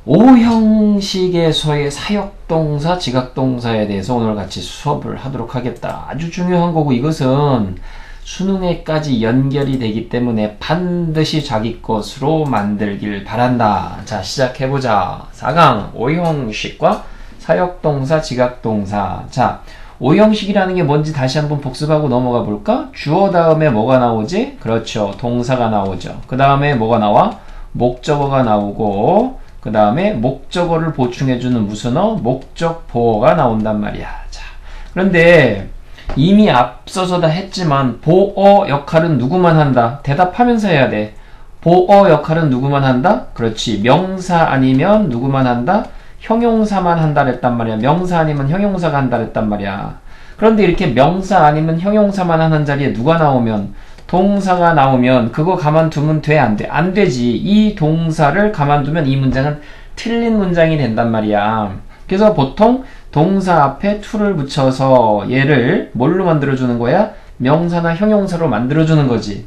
O 형식에서의 사역동사, 지각동사에 대해서 오늘 같이 수업을 하도록 하겠다. 아주 중요한 거고 이것은 수능에까지 연결이 되기 때문에 반드시 자기 것으로 만들길 바란다. 자, 시작해보자. 4강 O 형식과 사역동사, 지각동사. 자, O 형식이라는 게 뭔지 다시 한번 복습하고 넘어가 볼까? 주어 다음에 뭐가 나오지? 그렇죠. 동사가 나오죠. 그 다음에 뭐가 나와? 목적어가 나오고 그 다음에 목적어를 보충해주는 무슨어? 목적 보어가 나온단 말이야. 자, 그런데 이미 앞서서 다 했지만 보어 역할은 누구만 한다? 대답하면서 해야 돼. 보어 역할은 누구만 한다? 그렇지. 명사 아니면 누구만 한다? 형용사만 한다 그랬단 말이야. 명사 아니면 형용사가 한다 그랬단 말이야. 그런데 이렇게 명사 아니면 형용사만 하는 자리에 누가 나오면 동사가 나오면 그거 가만두면 돼? 안 돼? 안 되지. 이 동사를 가만두면 이 문장은 틀린 문장이 된단 말이야. 그래서 보통 동사 앞에 to를 붙여서 얘를 뭘로 만들어주는 거야? 명사나 형용사로 만들어주는 거지.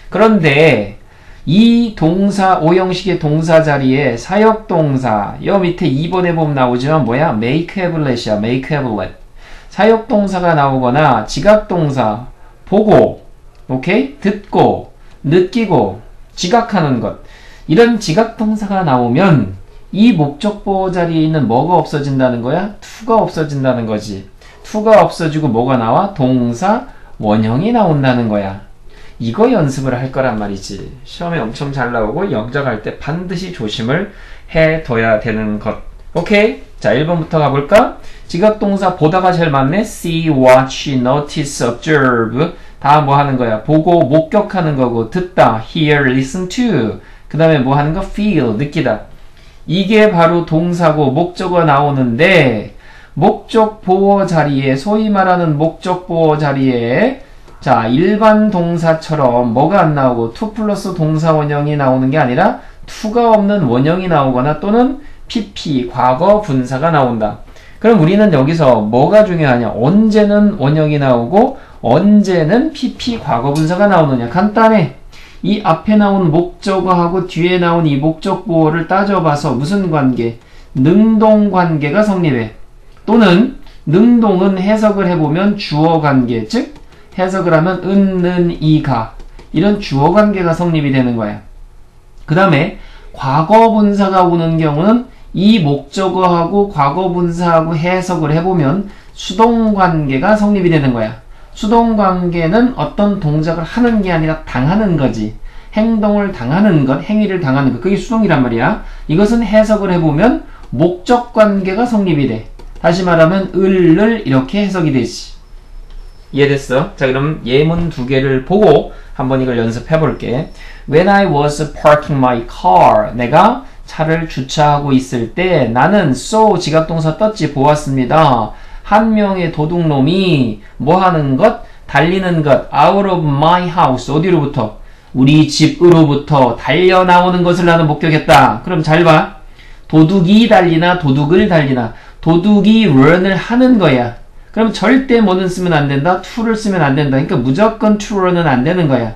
그런데 이 동사, O 형식의 동사 자리에 사역동사, 여 밑에 2번에 보면 나오지만 뭐야? make have let이야. make have let. 사역동사가 나오거나 지각동사, 보고, 오케이? 듣고, 느끼고, 지각하는 것. 이런 지각동사가 나오면 이 목적보호 자리에 있는 뭐가 없어진다는 거야? to가 없어진다는 거지. to가 없어지고 뭐가 나와? 동사, 원형이 나온다는 거야. 이거 연습을 할 거란 말이지. 시험에 엄청 잘 나오고 영작할 때 반드시 조심을 해둬야 되는 것. 오케이? 자, 1번부터 가볼까? 지각동사 보다가 제일 많네. see, watch, notice, observe. 다 뭐 하는 거야? 보고, 목격하는 거고, 듣다, hear, listen to. 그 다음에 뭐 하는 거? feel, 느끼다. 이게 바로 동사고 목적어 나오는데 목적 보어 자리에, 소위 말하는 목적 보어 자리에 자, 일반 동사처럼 뭐가 안 나오고 to 플러스 동사 원형이 나오는 게 아니라 to가 없는 원형이 나오거나 또는 pp, 과거 분사가 나온다. 그럼 우리는 여기서 뭐가 중요하냐? 언제는 원형이 나오고 언제는 pp, 과거 분사가 나오느냐? 간단해. 이 앞에 나온 목적어하고 뒤에 나온 이 목적 보어를 따져봐서 무슨 관계? 능동 관계가 성립해. 또는 능동은 해석을 해보면 주어 관계, 즉 해석을 하면 은, 이가 이런 주어 관계가 성립이 되는 거야. 그 다음에 과거 분사가 오는 경우는 이 목적어하고 과거 분사하고 해석을 해보면 수동 관계가 성립이 되는 거야. 수동 관계는 어떤 동작을 하는 게 아니라 당하는 거지. 행동을 당하는 것, 행위를 당하는 것. 그게 수동이란 말이야. 이것은 해석을 해보면 목적 관계가 성립이 돼. 다시 말하면 을을 이렇게 해석이 되지. 이해됐어? 자, 그럼 예문 두 개를 보고 한번 이걸 연습해 볼게. When I was parking my car, 내가 차를 주차하고 있을 때 나는 saw, 지각동사 떴지, 보았습니다. 한 명의 도둑놈이 뭐 하는 것? 달리는 것. out of my house. 어디로부터? 우리 집으로부터 달려 나오는 것을 나는 목격했다. 그럼 잘 봐. 도둑이 달리나 도둑을 달리나. 도둑이 run을 하는 거야. 그럼 절대 뭐는 쓰면 안 된다? to를 쓰면 안 된다. 그러니까 무조건 to run은 안 되는 거야.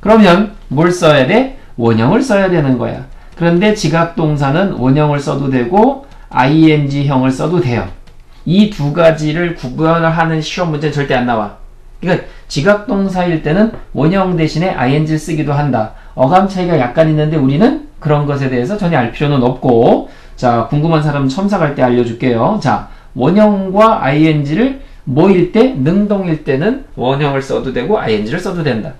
그러면 뭘 써야 돼? 원형을 써야 되는 거야. 그런데 지각동사는 원형을 써도 되고 ing형을 써도 돼요. 이 두 가지를 구별을 하는 시험 문제는 절대 안 나와. 그러니까 지각동사일 때는 원형 대신에 ing 쓰기도 한다. 어감 차이가 약간 있는데 우리는 그런 것에 대해서 전혀 알 필요는 없고, 자, 궁금한 사람은 첨삭 할 때 알려줄게요. 자, 원형과 ing를 뭐일 때? 능동일 때는 원형을 써도 되고 ing를 써도 된다.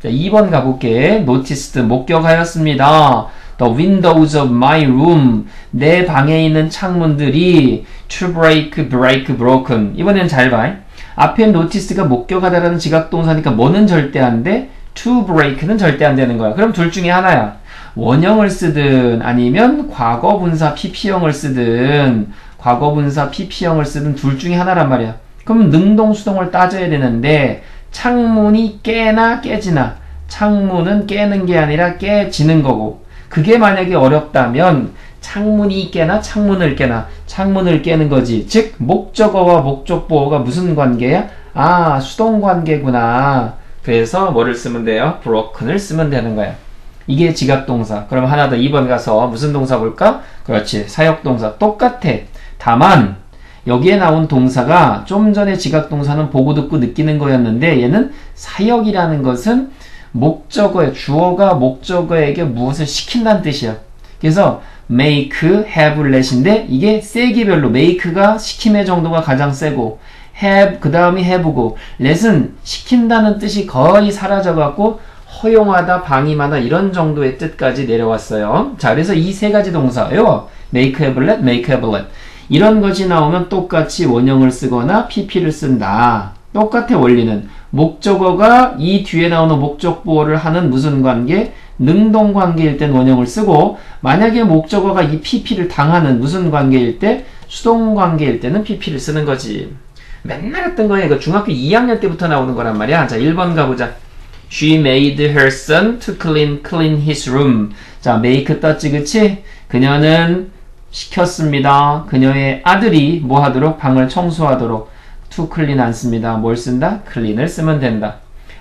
자, 2번 가볼게. noticed, 목격하였습니다. The windows of my room, 내 방에 있는 창문들이 to break, broken. 이번엔 잘 봐. 앞에 noticed가 목격하다라는 지각동사니까 뭐는 절대 안 돼? to break는 절대 안 되는 거야. 그럼 둘 중에 하나야. 원형을 쓰든 아니면 과거 분사 pp형을 쓰든 과거 분사 pp형을 쓰든 둘 중에 하나란 말이야. 그럼 능동 수동을 따져야 되는데 창문이 깨나 깨지나. 창문은 깨는 게 아니라 깨지는 거고, 그게 만약에 어렵다면 창문이 깨나 창문을 깨나. 창문을 깨는 거지. 즉 목적어와 목적보어가 무슨 관계야? 아, 수동 관계구나. 그래서 뭐를 쓰면 돼요? broken을 쓰면 되는 거야. 이게 지각동사. 그럼 하나 더 2번 가서 무슨 동사 볼까? 그렇지. 사역동사. 똑같아. 다만 여기에 나온 동사가 좀 전에 지각동사는 보고 듣고 느끼는 거였는데 얘는 사역이라는 것은 목적어에 주어가 목적어에게 무엇을 시킨다는 뜻이야. 그래서 make, have, let인데 이게 세기별로 make가 시킴의 정도가 가장 세고 have 그 다음이 have고 let은 시킨다는 뜻이 거의 사라져갖고 허용하다, 방임하다 이런 정도의 뜻까지 내려왔어요. 자, 그래서 이 세 가지 동사요. make, have, let, make, have, let 이런 것이 나오면 똑같이 원형을 쓰거나 pp를 쓴다. 똑같아 원리는. 목적어가 이 뒤에 나오는 목적보호를 하는 무슨 관계? 능동관계일 땐 원형을 쓰고 만약에 목적어가 이 pp를 당하는 무슨 관계일 때? 수동관계일 때는 pp를 쓰는 거지. 맨날 했던 거야. 이거 중학교 2학년 때부터 나오는 거란 말이야. 자, 1번 가보자. She made her son to clean his room. 자, make 떴지, 그치? 그녀는 시켰습니다. 그녀의 아들이 뭐 하도록? 방을 청소하도록. to clean 안 씁니다. 뭘 쓴다? clean을 쓰면 된다.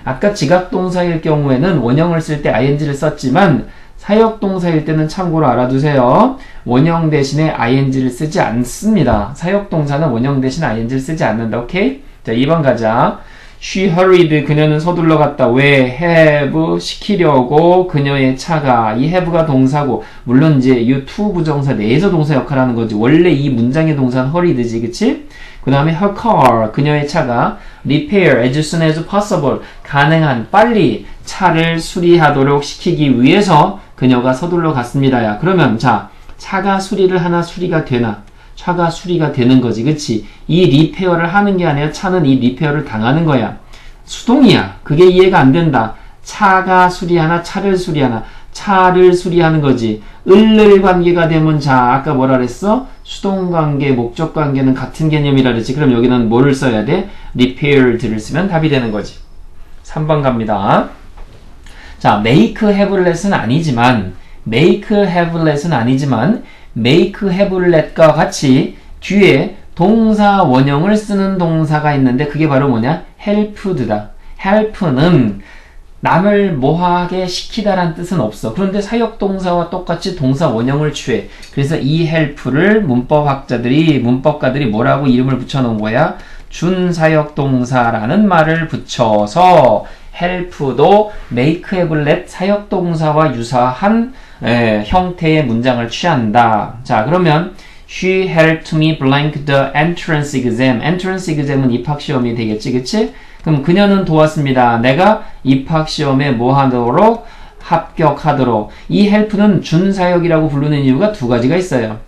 아까 지각동사일 경우에는 원형을 쓸 때 ing를 썼지만 사역동사일 때는 참고로 알아두세요. 원형 대신에 ing를 쓰지 않습니다. 사역동사는 원형 대신 ing를 쓰지 않는다. 오케이? 자, 2번 가자. She hurried. 그녀는 서둘러 갔다. 왜? have 시키려고 그녀의 차가. 이 have가 동사고 물론 이제 이 to 부정사 내에서 동사 역할을 하는 거지. 원래 이 문장의 동사는 hurried지. 그치? 그 다음에 her car. 그녀의 차가 repair as soon as possible. 가능한 빨리 차를 수리하도록 시키기 위해서 그녀가 서둘러 갔습니다야. 그러면 자, 차가 수리를 하나 수리가 되나? 차가 수리가 되는 거지. 그치? 이 리페어를 하는 게 아니라 차는 이 리페어를 당하는 거야. 수동이야. 그게 이해가 안 된다. 차가 수리하나 차를 수리하나 차를 수리하는 거지. 을을 관계가 되면 자 아까 뭐라 그랬어? 수동관계, 목적관계는 같은 개념이라 그랬지. 그럼 여기는 뭐를 써야 돼? repaired를 쓰면 답이 되는 거지. 3번 갑니다. 자, make, have, let은 아니지만 make, have, let은 아니지만 make, have, let과 같이 뒤에 동사 원형을 쓰는 동사가 있는데 그게 바로 뭐냐? helped다. help는 남을 뭐하게 시키다란 뜻은 없어. 그런데 사역동사와 똑같이 동사 원형을 취해. 그래서 이 help를 문법가들이 뭐라고 이름을 붙여놓은 거야? 준사역동사라는 말을 붙여서 help도 make, have, let 사역동사와 유사한 형태의 문장을 취한다. 자, 그러면 She helped me blank the entrance exam. entrance exam은 입학시험이 되겠지, 그치? 그럼 그녀는 도왔습니다. 내가 입학시험에 뭐 하도록? 합격하도록. 이 help는 준사역이라고 부르는 이유가 두 가지가 있어요.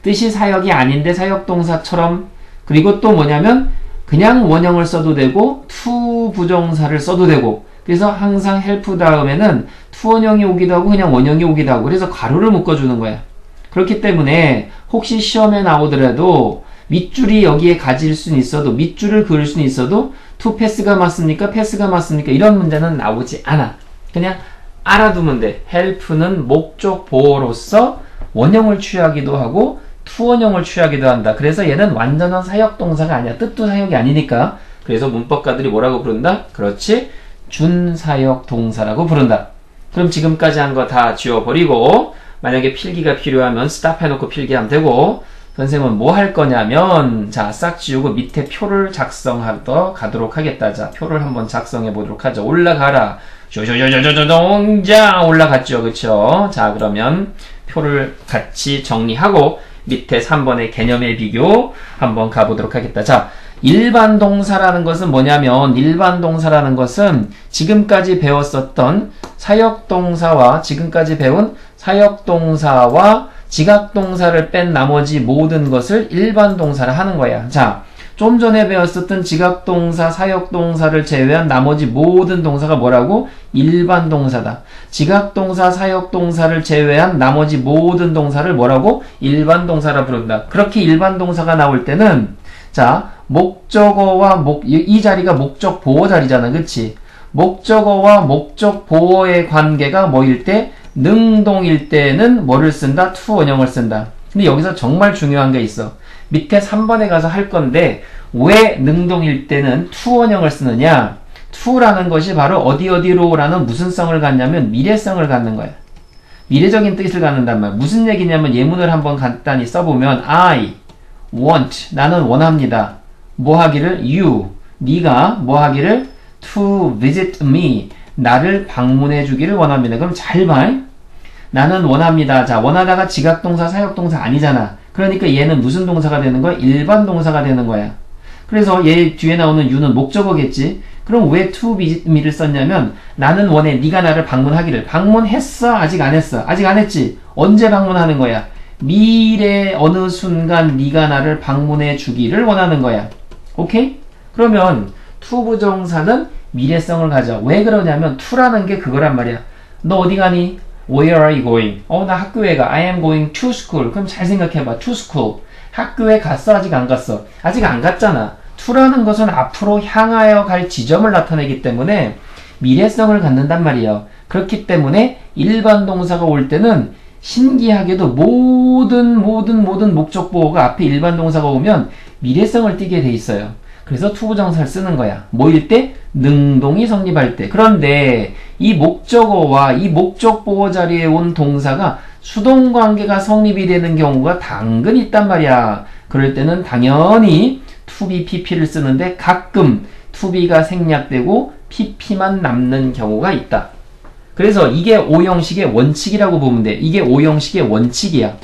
뜻이 사역이 아닌데 사역동사처럼, 그리고 또 뭐냐면 그냥 원형을 써도 되고 to 부정사를 써도 되고, 그래서 항상 help 다음에는 to 원형이 오기도 하고 그냥 원형이 오기도 하고, 그래서 가로를 묶어주는 거야. 그렇기 때문에 혹시 시험에 나오더라도 밑줄이 여기에 가질 수는 있어도, 밑줄을 그을 수는 있어도 to 패스가 맞습니까? 패스가 맞습니까? 이런 문제는 나오지 않아. 그냥 알아두면 돼. help는 목적 보호로서 원형을 취하기도 하고 to 원형을 취하기도 한다. 그래서 얘는 완전한 사역동사가 아니야. 뜻도 사역이 아니니까. 그래서 문법가들이 뭐라고 부른다? 그렇지. 준사역동사라고 부른다. 그럼 지금까지 한 거 다 지워버리고 만약에 필기가 필요하면 스탑 해놓고 필기하면 되고, 선생님은 뭐 할 거냐면 자, 싹 지우고 밑에 표를 작성하러 가도록 하겠다. 자, 표를 한번 작성해 보도록 하죠. 올라가라. 조조조조조조동자 올라갔죠. 그쵸? 자, 그러면 표를 같이 정리하고 밑에 3번의 개념의 비교 한번 가보도록 하겠다. 자, 일반 동사라는 것은 뭐냐면, 일반 동사라는 것은 지금까지 배웠었던 사역동사와 지금까지 배운 사역동사와 지각동사를 뺀 나머지 모든 것을 일반 동사를 하는 거야. 자, 좀 전에 배웠었던 지각동사, 사역동사를 제외한 나머지 모든 동사가 뭐라고? 일반 동사다. 지각동사, 사역동사를 제외한 나머지 모든 동사를 뭐라고? 일반 동사라 부른다. 그렇게 일반 동사가 나올 때는 자, 목적어와 이 자리가 목적 보호 자리잖아. 그치? 목적어와 목적 보호의 관계가 뭐일 때? 능동일 때는 뭐를 쓴다? to 원형을 쓴다. 근데 여기서 정말 중요한 게 있어. 밑에 3번에 가서 할 건데 왜 능동일 때는 to 원형을 쓰느냐? to라는 것이 바로 어디로라는 무슨 성을 갖냐면 미래성을 갖는 거야. 미래적인 뜻을 갖는단 말이야. 무슨 얘기냐면 예문을 한번 간단히 써보면 I want, 나는 원합니다. 뭐 하기를? You, 네가 뭐 하기를? To visit me, 나를 방문해 주기를 원합니다. 그럼 잘 봐. 나는 원합니다. 자, 원하다가 지각동사, 사역동사 아니잖아. 그러니까 얘는 무슨 동사가 되는 거야? 일반 동사가 되는 거야. 그래서 얘 뒤에 나오는 you는 목적어겠지. 그럼 왜 to visit me를 썼냐면 나는 원해, 네가 나를 방문하기를. 방문했어? 아직 안 했어? 아직 안 했지? 언제 방문하는 거야? 미래 어느 순간 네가 나를 방문해 주기를 원하는 거야. 오케이? 그러면 to 부정사는 미래성을 가져. 왜 그러냐면 to라는 게 그거란 말이야. 너 어디 가니? Where are you going? 나 학교에 가. I am going to school. 그럼 잘 생각해봐. to school. 학교에 갔어? 아직 안 갔어? 아직 안 갔잖아. to라는 것은 앞으로 향하여 갈 지점을 나타내기 때문에 미래성을 갖는단 말이에요. 그렇기 때문에 일반 동사가 올 때는 신기하게도 모든 목적 보호가 앞에 일반 동사가 오면 미래성을 띠게 돼 있어요. 그래서 to 부정사를 쓰는 거야. 뭐일 때? 능동이 성립할 때. 그런데 이 목적어와 이 목적 보호 자리에 온 동사가 수동 관계가 성립이 되는 경우가 당근 있단 말이야. 그럴 때는 당연히 to be pp를 쓰는데 가끔 to be가 생략되고 pp만 남는 경우가 있다. 그래서 이게 오형식의 원칙이라고 보면 돼. 이게 오형식의 원칙이야.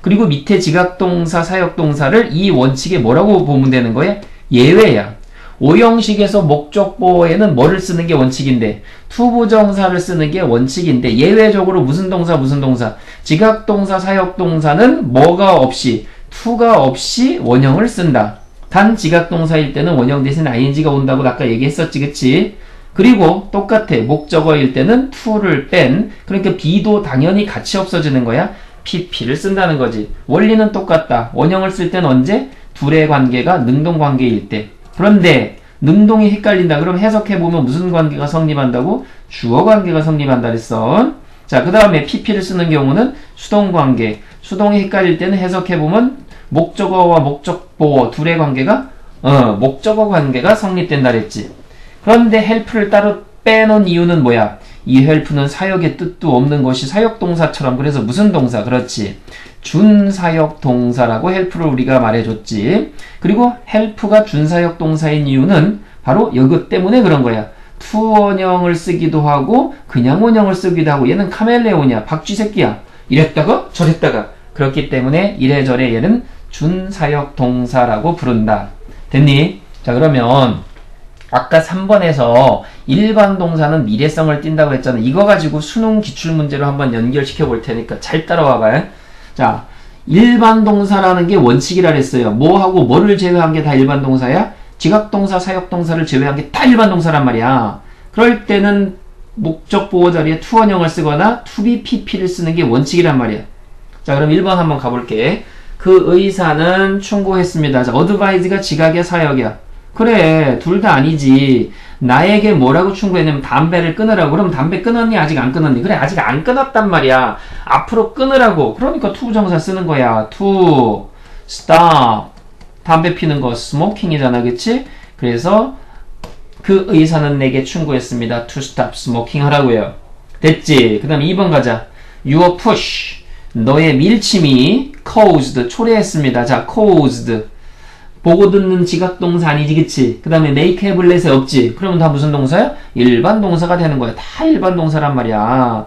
그리고 밑에 지각동사, 사역동사를 이 원칙에 뭐라고 보면 되는 거야? 예외야. 오형식에서 목적보호에는 뭐를 쓰는 게 원칙인데 to 부정사를 쓰는 게 원칙인데 예외적으로 무슨 동사 지각동사, 사역동사는 뭐가 없이 to가 없이 원형을 쓴다. 단 지각동사일 때는 원형 대신 ing가 온다고 아까 얘기했었지, 그치? 그리고 똑같아. 목적어일 때는 to를 뺀, 그러니까 be도 당연히 같이 없어지는 거야. pp를 쓴다는 거지. 원리는 똑같다. 원형을 쓸 때는 언제? 둘의 관계가 능동관계일 때. 그런데 능동이 헷갈린다. 그럼 해석해보면 무슨 관계가 성립한다고? 주어관계가 성립한다 그랬어. 자, 그 다음에 pp를 쓰는 경우는 수동관계. 수동이 헷갈릴 때는 해석해보면 목적어와 목적보어 둘의 관계가 목적어 관계가 성립된다 그랬지. 그런데 help를 따로 빼놓은 이유는 뭐야? 이 help는 사역의 뜻도 없는 것이 사역동사처럼, 그래서 무슨 동사? 그렇지. 준사역동사라고 help를 우리가 말해줬지. 그리고 help가 준사역동사인 이유는 바로 이것 때문에 그런 거야. to 원형을 쓰기도 하고 그냥 원형을 쓰기도 하고. 얘는 카멜레온이야. 박쥐 새끼야. 이랬다가 저랬다가. 그렇기 때문에 이래저래 얘는 준사역동사라고 부른다. 됐니? 자, 그러면 아까 3번에서 일반 동사는 미래성을 띈다고 했잖아. 이거 가지고 수능 기출문제로 한번 연결시켜 볼 테니까 잘 따라와봐요. 자, 일반 동사라는 게 원칙이라 그랬어요. 뭐하고 뭐를 제외한 게 다 일반 동사야? 지각동사, 사역동사를 제외한 게 다 일반 동사란 말이야. 그럴 때는 목적 보호 자리에 to 원형을 쓰거나 to be pp를 쓰는 게 원칙이란 말이야. 자, 그럼 1번 한번 가볼게. 그 의사는 충고했습니다. 자, advise가 지각이야, 사역이야? 그래, 둘 다 아니지. 나에게 뭐라고 충고했냐면 담배를 끊으라고. 그럼 담배 끊었니? 아직 안 끊었니? 그래, 아직 안 끊었단 말이야. 앞으로 끊으라고. 그러니까 to 부정사 쓰는 거야. to stop. 담배 피는 거 smoking이잖아, 그치? 그래서 그 의사는 내게 충고했습니다. to stop smoking 하라고요. 됐지? 그 다음 2번 가자. Your push. 너의 밀침이 caused. 초래했습니다. 자, caused. 보고 듣는 지각동사 아니지, 그치? 그 다음에 make, have, let에 없지? 그러면 다 무슨 동사야? 일반 동사가 되는 거야. 다 일반 동사란 말이야.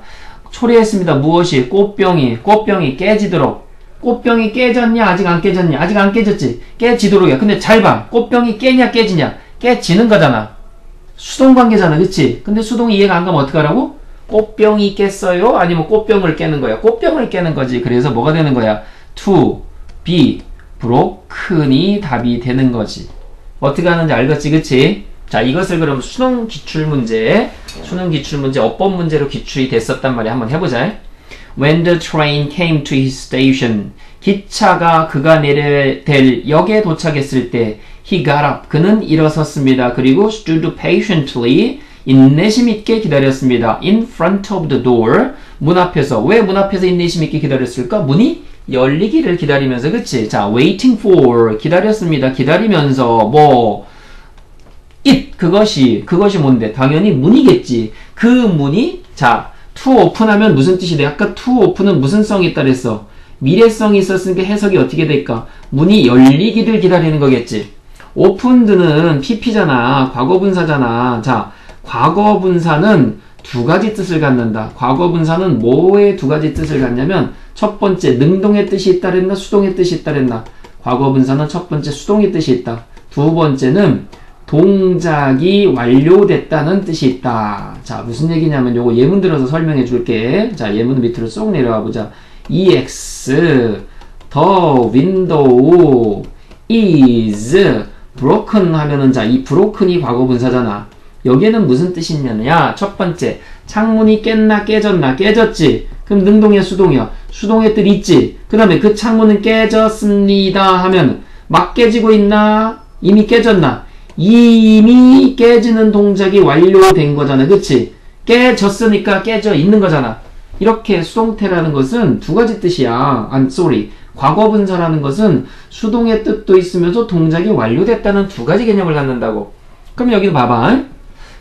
초래했습니다. 무엇이? 꽃병이 깨지도록. 꽃병이 깨졌냐? 아직 안 깨졌냐? 아직 안 깨졌지? 깨지도록이야. 근데 잘 봐. 꽃병이 깨냐, 깨지냐? 깨지는 거잖아. 수동관계잖아, 그치? 근데 수동이 이해가 안 가면 어떡하라고? 꽃병이 깼어요? 아니면 꽃병을 깨는 거야? 꽃병을 깨는 거지. 그래서 뭐가 되는 거야? to be broken이 답이 되는 거지. 어떻게 하는지 알겠지, 그치? 자, 이것을 그럼 수능 기출문제 어법 문제로 기출이 됐었단 말이야. 한번 해보자. When the train came to his station, 기차가 그가 내려야 될 역에 도착했을 때 he got up, 그는 일어섰습니다. 그리고 stood patiently, 인내심 있게 기다렸습니다. in front of the door, 문 앞에서. 왜 문 앞에서 인내심 있게 기다렸을까? 문이 열리기를 기다리면서, 그치? 자, waiting for, 기다렸습니다. 기다리면서, it, 그것이 뭔데? 당연히 문이겠지. 그 문이, 자, to open 하면 무슨 뜻이 돼? 아까 to open은 무슨 성이 있다 그랬어? 미래성이 있었으니까 해석이 어떻게 될까? 문이 열리기를 기다리는 거겠지. opened는 pp잖아. 과거분사잖아. 자, 과거분사는 두 가지 뜻을 갖는다. 과거분사는 뭐에 두 가지 뜻을 갖냐면 첫 번째 능동의 뜻이 있다 그랬나? 수동의 뜻이 있다 그랬나? 과거분사는 첫 번째 수동의 뜻이 있다. 두 번째는 동작이 완료됐다는 뜻이 있다. 자, 무슨 얘기냐면 요거 예문 들어서 설명해 줄게. 자, 예문 밑으로 쏙 내려와 보자. EX the window is broken 하면은 자, 이 broken이 과거분사잖아. 여기에는 무슨 뜻이 있냐면 첫 번째 창문이 깼나 깨졌나? 깨졌지. 그럼 능동이야 수동이야? 수동의 뜻 있지. 그 다음에 그 창문은 깨졌습니다 하면 막 깨지고 있나? 이미 깨졌나? 이미 깨지는 동작이 완료된 거잖아. 그치? 깨졌으니까 깨져 있는 거잖아. 이렇게 수동태라는 것은 두 가지 뜻이야. 과거분사라는 것은 수동의 뜻도 있으면서 동작이 완료됐다는 두 가지 개념을 갖는다고. 그럼 여기도 봐봐.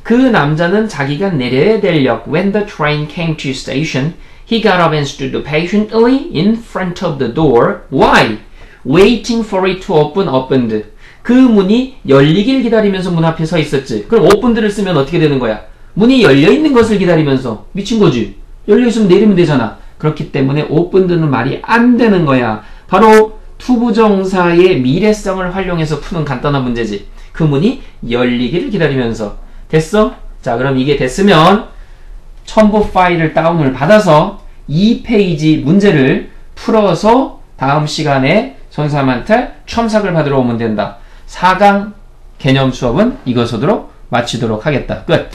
그 남자는 자기가 내려야 될 역 when the train came to station, he got up and stood patiently in front of the door. Why? Waiting for it to opened. 그 문이 열리길 기다리면서 문 앞에 서 있었지. 그럼 opened를 쓰면 어떻게 되는 거야? 문이 열려있는 것을 기다리면서. 미친 거지. 열려있으면 내리면 되잖아. 그렇기 때문에 opened는 말이 안 되는 거야. 바로 투부정사의 미래성을 활용해서 푸는 간단한 문제지. 그 문이 열리기를 기다리면서. 됐어? 자, 그럼 이게 됐으면 첨부 파일을 다운을 받아서 2페이지 문제를 풀어서 다음 시간에 선생님한테 첨삭을 받으러 오면 된다. 4강 개념 수업은 이것으로 마치도록 하겠다. 끝!